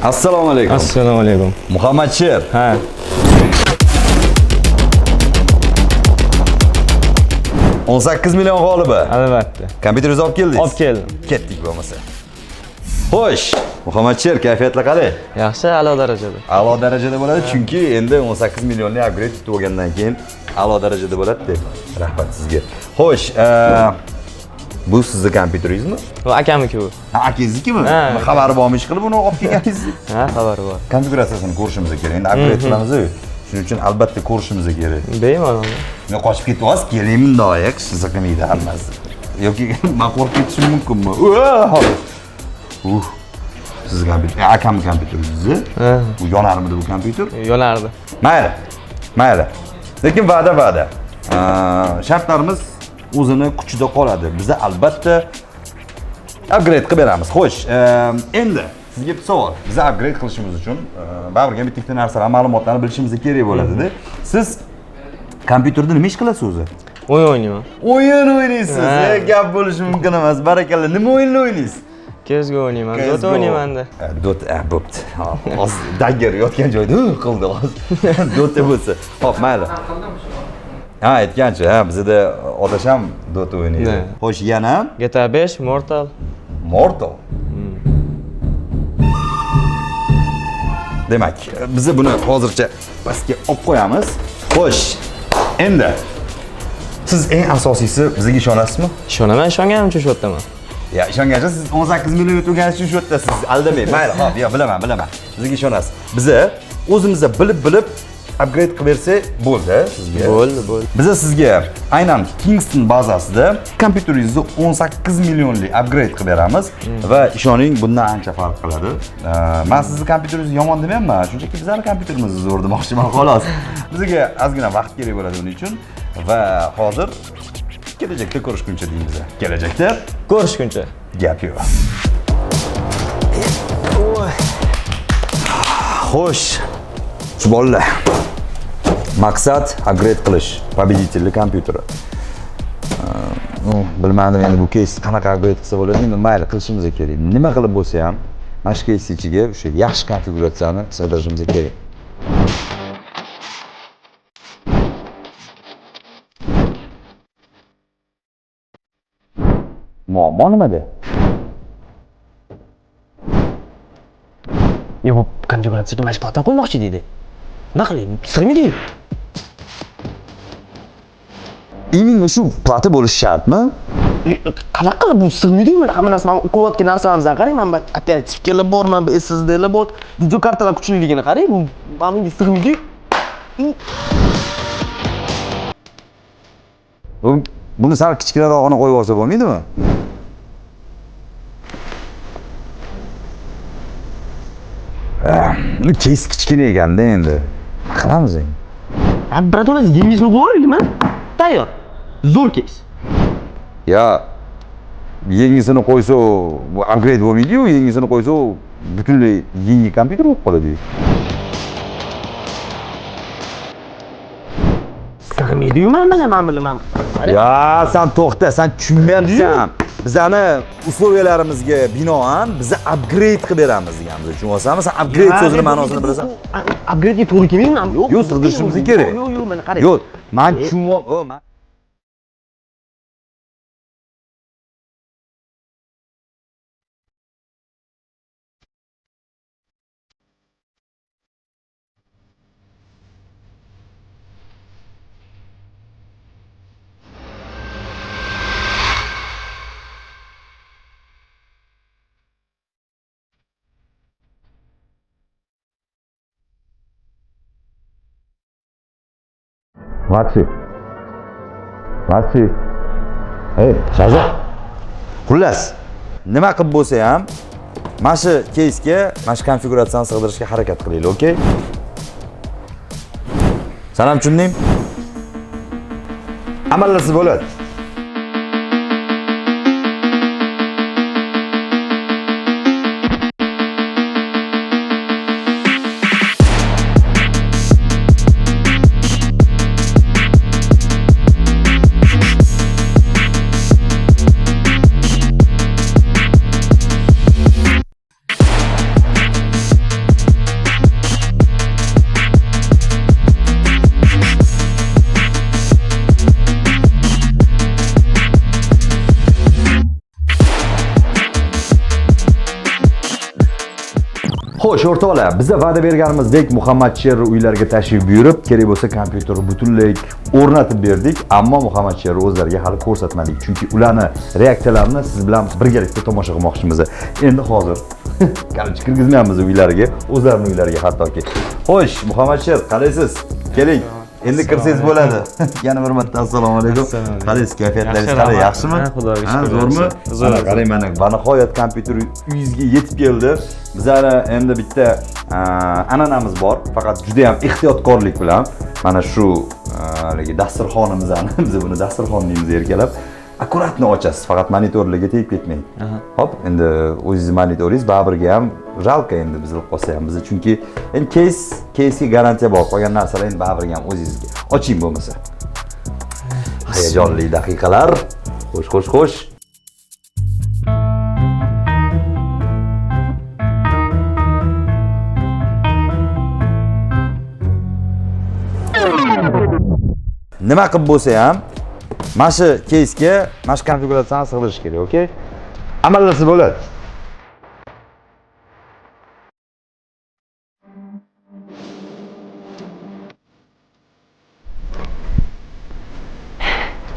Assalomu alaykum. Assalomu alaykum. Muhammad Sher. Ha. $18 million g'olibi. Albatta. Kompyuteringizni olib keldingiz? Olib keldim. Ketdik bo'lmasa. Xo'sh, Muhammad Sher kayfiyatlar qalay? Yaxshi, a'lo darajada. A'lo darajada bo'ladi, chunki endi 18 millionlik upgrade tutib olgandan keyin a'lo darajada bo'ladi-da. Rahmat sizga. Xo'sh, bu sizning kompyuteringizmi? Bu akamniki bu. Ha, akangiznikimi? Ha. Xabari bormi ish qilib uni olib kelganingiz? Ha, xabari bor. Konfiguratsiyasini ko'rishimiz kerak. Endi upgrade qilamiz-ku. Shuning uchun albatta ko'rishimiz kerak. Bemalol. Men qochib ketyapsiz, keling bundoq, siz qilmaydi hammasi. Yoki men qo'rqib ketishim mumkinmi? Siz kompyuter, akam kompyuteringizni. Bu yonarmidi bu kompyuter? Yonardi. Mayli. Lekin va'da. Shartlarimiz o'zini kuchida qoladi. Biz albatta upgrade qilib beramiz. Xo'sh, endi sizga bir savol. Biz upgrade qilishimiz uchun baribir bitta narsalar, ma'lumotlarni bilishimiz kerak bo'ladi-da. Siz kompyuterda nima ish qilasiz o'zi? O'yin o'ynayman. O'yin o'ynaysiz. Gap bo'lishi mumkin emas. Barakalla. Nima o'yinni o'ynaysiz? CS:GO o'ynayman. Dota o'ynayman-da. Dota, bo'pti. Hozir dagger yotgan joyda qildi hozir. Dota bo'lsa. Xo'p, mayli. Ha, aytgancha, bizda otash ham Dota o'ynaydi. Xo'sh, yana GTA 5, Mortal. Demak, biz buni hozircha pastga olib qo'yamiz. Xo'sh, endi siz eng asosiysi bizga ishonasizmi? Ishonaman, ishonganimcha shu yerdaman. Ya, ishongancha siz 18 million o'tganingiz uchun shu yerdasiz. Aldamang. Mayli, xo'p, yo, bilaman. Bizga ishonasiz. Biz o'zimizda bilib upgrade qilib bersak bo'ldi sizga. Bo'ldi. Biz sizga aynan Kingston bazasida kompyuteringizni 18 millionlik upgrade qilib beramiz va ishoning bundan ancha farq qiladi. Men sizning kompyuteringizni yomon demayapman, shunchaki bizning kompyuterimizni zo'r demoqchiman xolos. Bizga ozgina vaqt kerak bo'ladi buning uchun va hozir kelajakda ko'rishguncha deymiz. Kelajakda Ko'rishguncha. Gap yo'q. Xo'sh, bolalar. Maqsad upgrade qilish победительli kompyuteri. Bilmadim endi bu case qanaqa upgrade qilsa bo'ladi, endi mayli qilishimiz kerak. Nima qilib bo'lsa ham mana shu case ichiga o'sha yaxshi konfiguratsiyani sig'dirishimiz kerak. Muammo nimada? Bu konfiguratsiyani mashg'ulotdan qo'ymoqchi deydi. Nima qilaylik? Sig'maydi. Iming shu plata bo'lishi shartmi? Qanaqa bu sig'maydi? Hamma narsani qo'yayotgan narsalarimizdan qarang, mana operativkalar bor, mana bu SSDlar bor. Video kartalar kuchliligini qarang, bu menga sig'maydi. Buni sal kichkinarog'ini qo'yib olsa bo'lmaydimi? Case kichkina ekanda endi. Qilamiz endi. Birodarlar, yengisini qo'yaylikmi? Tayyor. Zo'r case. Ya yengisini qo'ysa bu upgrade bo'lmaydi-ku, yengisini qo'ysa butunlay yangi kompyuter bo'lib qoladi. Sig'maydi-yu men bilaman. Ya sen to'xta, sen tushunmayapsan. Bizani условиялаrimizga binoan biz upgrade qilib beramiz deganmiz. Tushunyapsanmi? Sen upgrade so'zini ma'nosini bilasan? Upgrade'ga to'g'ri kelmaymi? Yo'q, sig'dirishimiz kerak. Yo'q, mana qarang. Yo'q, men tushunmayapman. Maxi. Hey, Shahzod. Xullas, nima qilib bo'lsa ham, mana shu case'ga, mana shu konfiguratsiyani sig'dirishga harakat qilaylik, okey? Sen ham tushunding? Amallasi bo'ladi. Xo'sh, o'rtoqlar, biza va'da berganimizdek Muhammad Cherry uylariga tashrif buyurib, kerak bo'lsa kompyuterni butunlay o'rnatib berdik, ammo Muhammad Cherry o'zlariga hali ko'rsatmadik, chunki ularni reaksiyalarini siz bilan birgalikda tomosha qilmoqchimiz. Endi hozir qarshi kirgizmayapmiz uylariga, o'zlarining uylariga hattoki. Xo'sh, Muhammad Cherry, qalaysiz? Keling. Endi kirsangiz bo'ladi. Yana bir marta assalomu alaykum. Qalaysiz, kayfiyatlaringiz qalay, yaxshimi? Xudoga shukr. Zo'rmi? Qarang, mana nihoyat kompyuter uyingizga yetib keldi. Bizlar endi bitta an'anamiz bor, faqat juda ham ehtiyotkorlik bilan mana shu dasturxonimizni, biz buni dasturxon deymiz erkalab, akkuratni ochasiz, faqat monitorlarga tegib ketmang. Hop, endi o'zingiz monitoringiz baribirga ham jalka endi bizilib qolsa ham biz, chunki endi case'ga garantiya bor, qolgan narsalar endi baribirga ham o'zingizga. Oching bo'lmasa. Hayajonli daqiqalar. Xo'sh. Nima qilib bo'lsa ham mana shu case'ga, mana shu konfiguratsiyani sig'dirish kerak, okey? Amallasa bo'ladi.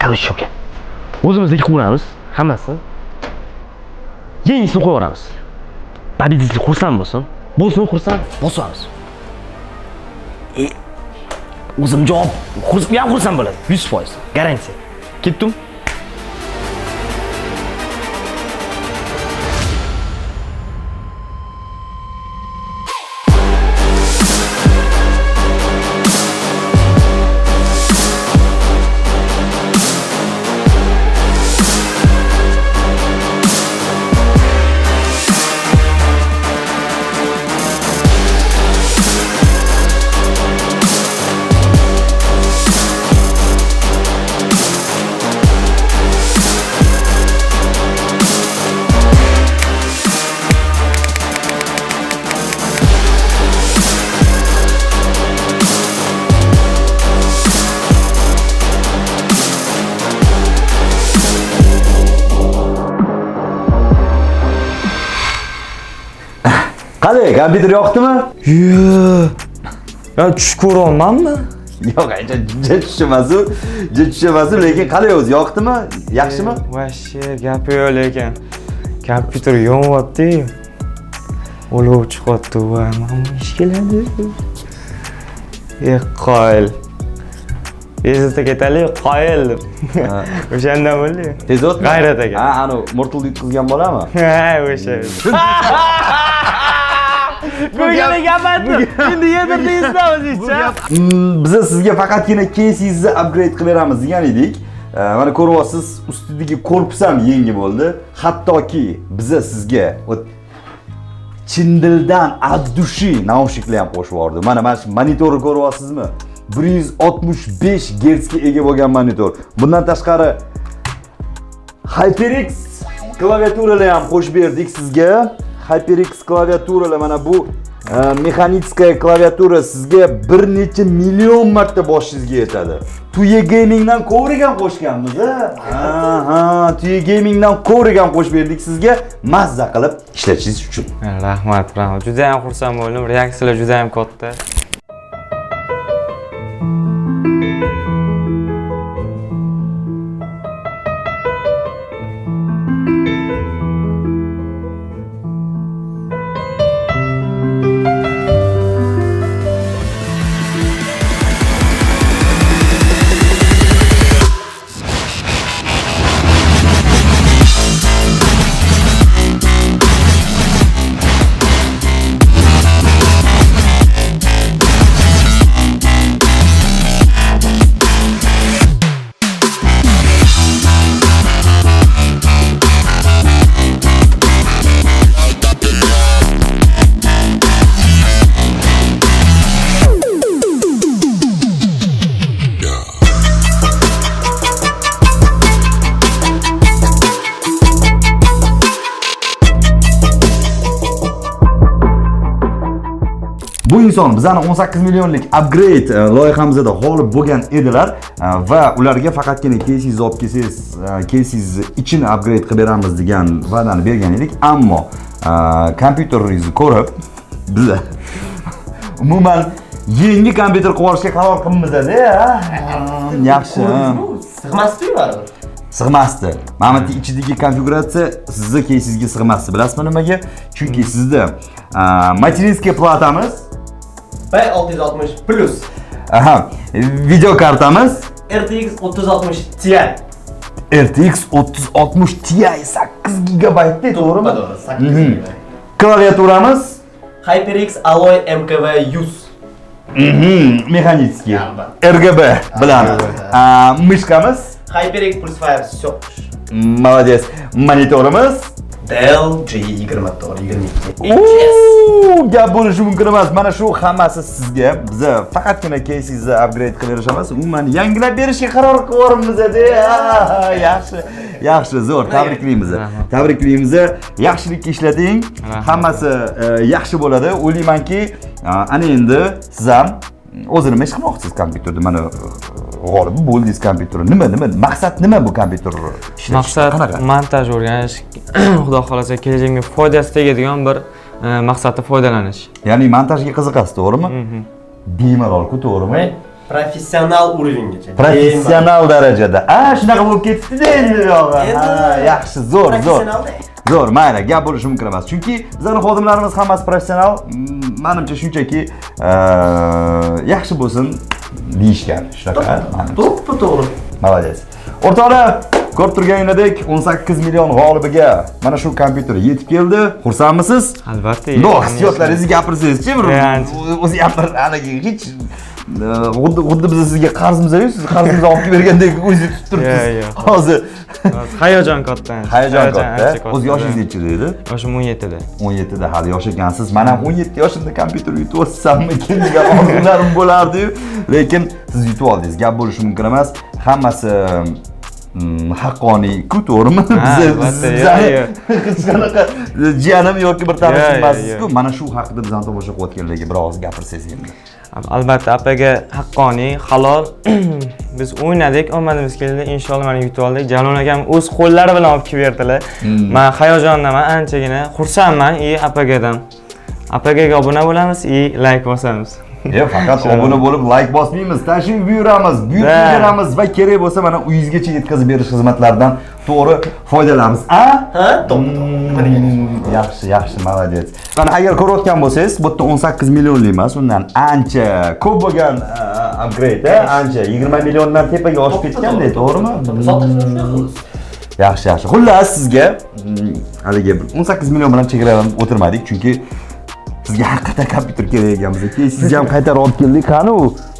Qarshi aka. O'zimizga qilamiz, hammasi. Yangisini qo'yamiz. Babidizli xursand bo'lsin. Xursand, bosamiz. O'zim javob xursand bo'ladi. 100%. Garantiya. Ketdim. Qalay, kompyuter yoqdimi? Ben tushib ko'ryapmanmi? Yo'q, tushamas, lekin qalay o'zi yoqdimi? Yaxshimi? Voshye gapi yo'q lekin kompyuter yonyapti. Olov chiqyapti va mana ish keladi. Qoyil. Bezovta ketalik, qoyil deb. O'shandan bo'ldi. Tezotmi? G'ayrat aka. Ha, ana Mortalda yutqizgan bolami? Ha, o'sha. Ko'ygan gapatdi. Endi yedirdingizda o'zingizcha. Biz sizga faqatgina case'ingizni upgrade qilib beramiz degan edik. Mana ko'ryapsiz, ustidagi korpus ham yangi bo'ldi. Hattoki biz sizga chin dildan addushi naushniklar ham qo'shib yubordi. Mana shu monitorni ko'ryapsizmi? 165 Hz ga ega bo'lgan monitor. Bundan tashqari HyperX klaviaturalar ham qo'shib berdik sizga. HyperX klaviaturalar, mana bu mexanitskaya klaviatura sizga bir necha million marta boshingizga yetadi. Tuya gamingdan ko'rigan qo'shganmiz, ha, Tuya gamingdan ko'rigan qo'shib berdik sizga mazza qilib ishlatishingiz uchun. Rahmat. Juda ham xursand bo'ldim. Reaksiyalar juda ham katta. Bu inson bizani 18 millionlik upgrade loyihamizda g'olib bo'lgan edilar va ularga faqatgina case'ingizni olib kelsangiz, case'ingizni ichini upgrade qilib beramiz degan va'dani bergan edik, ammo kompyuteringizni ko'rib Bizlar umuman yangi kompyuter qilib olishga qaror qilmizda. Yaxshi. Sig'masdi-yu baribir. Sig'masdi. Mana bu ichidagi konfiguratsiya sizni keysingizga sig'masdi. Bilasizmi nimaga? Chunki sizda materinskiy platamiz B660 Plus aha, video kartamiz RTX 3060 Ti. RTX 3060 Ti 8 GB, to'g'rimi? To'g'ri, 8 GB. Klaviaturamiz HyperX Alloy MKV 100. Mexanический. Albatta. RGB bilan. Mishkamiz HyperX Pulsefire Soch. Молодец. Monitorimiz Dell G2422. Gap bo'lishi mumkin emas. Mana shu hammasi sizga. Biz faqatgina keysingizni upgrade qilib berishamiz. Umuman yangilab berishga qaror qilganmiz-da. Yaxshi. Yaxshi, zo'r. Tabriklaymiz. Tabriklaymiz. Yaxshilikka ishlating. Hammasi yaxshi bo'ladi. O'ylaymanki, ana endi siz ham o'zini nima ish qilmoqchisiz kompyuterda? Mana g'olib bo'ldingiz kompyuterni. Nima? Maqsad nima bu kompyuter ishlash? Maqsad montaj o'rganish. Xudo xolasa kelajakda foydasi tegadigan bir maqsadda foydalanish. Ya'ni montajga qiziqasiz, to'g'rimi? Bemalol-ku, to'g'rimi? Professional urovenggacha. Professional darajada. Shunaqa bo'lib ketdi-da endi yog'i. Yaxshi, zo'r. Zo'r, mayli, gap bo'lishi mumkin emas. Chunki bizning xodimlarimiz hammasi professional. Menimcha shunchaki yaxshi bo'lsin deyishgan. Shunaqa. To'g'ri. Молодец. O'rtoqlar, ko'rib turganingizdek 18 million g'olibiga mana shu kompyuter yetib keldi. Xursandmisiz? Albatta. Hissiyotlaringizni gapirsangiz-chi, o'zi ham bir anaga hech xuddi biz sizga qarzimiz-ku, siz qarzimizni olib bergandek o'zingiz tutib turibsiz. Hozir hayajon katta. Hayajon katta. O'z yoshingiz necha edi? Yoshim 17 da. 17 da hali yosh ekansiz. Men ham 17 yoshimda kompyuter yutib olsammikin degan orzularim bo'lardi-yu, lekin siz yutib oldingiz. Gap bo'lishi mumkin emas. Hammasi haqqoniy-ku, to'g'rimi? Biz hech qanaqa jiyanim yoki bir tanishim emassiz-ku. Mana shu haqida bizdan tomosha qilayotganlarga biroz gapirsangiz endi. Albatta, apaga haqqoniy, halol. Biz o'ynadik, omadimiz keldi, inshaalloh mana yutib oldik. Jalol akam o'z qo'llari bilan olib kelib berdilar. Men hayajondaman, anchagina xursandman apagadan. Apagaga obuna bo'lamiz, like bosamiz. Faqat obuna bo'lib like bosmaymiz, tashrif buyuramiz, buyurib beramiz va kerak bo'lsa mana uyingizgacha yetkazib berish xizmatlaridan to'g'ri foydalanamiz. Yaxshi, молодец. Mana agar ko'rayotgan bo'lsangiz, bu yerda 18 millionlik emas, undan ancha ko'p bo'lgan upgrade, ancha 20 milliondan tepaga oshib ketganda, to'g'rimi? Yaxshi. Xullas sizga haligi 18 million bilan chegaralanib o'tirmadik, chunki sizga haqiqatan kompyuter kerak ekanmiz. Sizni ham qaytarib olib keldik, qani u?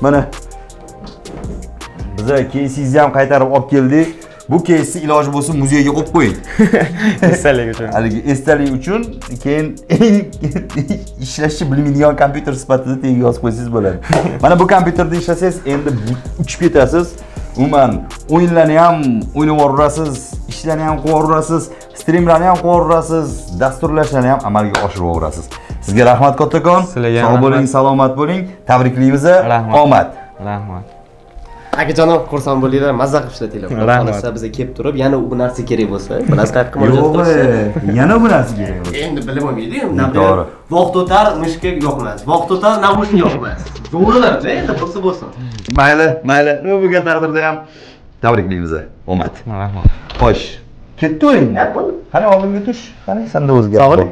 Mana biz keysingizni ham qaytarib olib keldik. Bu keysni iloji bo'lsa muzeyga qo'yib qo'ying. Esdalik uchun. Haligi esdalik uchun keyin ishlashni bilmaydigan kompyuter sifatida tagiga yozib qo'ysangiz bo'ladi. Mana bu kompyuterda ishlasangiz endi uchib ketasiz. Umuman o'yinlarni ham o'ynab yuborasiz, ishlarni ham qilib yuborasiz, streamlarni ham qilib yuborasiz, dasturlashlarni ham amalga oshirib yuborasiz. Sizga rahmat kattakon. Sog' bo'ling, salomat bo'ling. Tabriklaymiz. Omad. Rahmat. Akajonim, xursand bo'linglar, mazza qilib ishlatinglar. Xolasa bizga kelib turib, yana u narsa kerak bo'lsa, bilasizlar qayerga murojaat qilasiz. Yana bu narsa kerak bo'lsa. Endi bilib olmaydi-ku. Vaqt o'tar, mushka yo'qmas. Vaqt o'tar, namushka yo'qmas. To'g'rilar-da, endi bo'lsa bo'lsin. Mayli. Nima bo'lgan taqdirda ham tabriklaymiz. Omad. Rahmat. Xo'sh. Ketdi o'yinga. Qani oldinga tush. Qani senda o'zgarib. Sog'lik.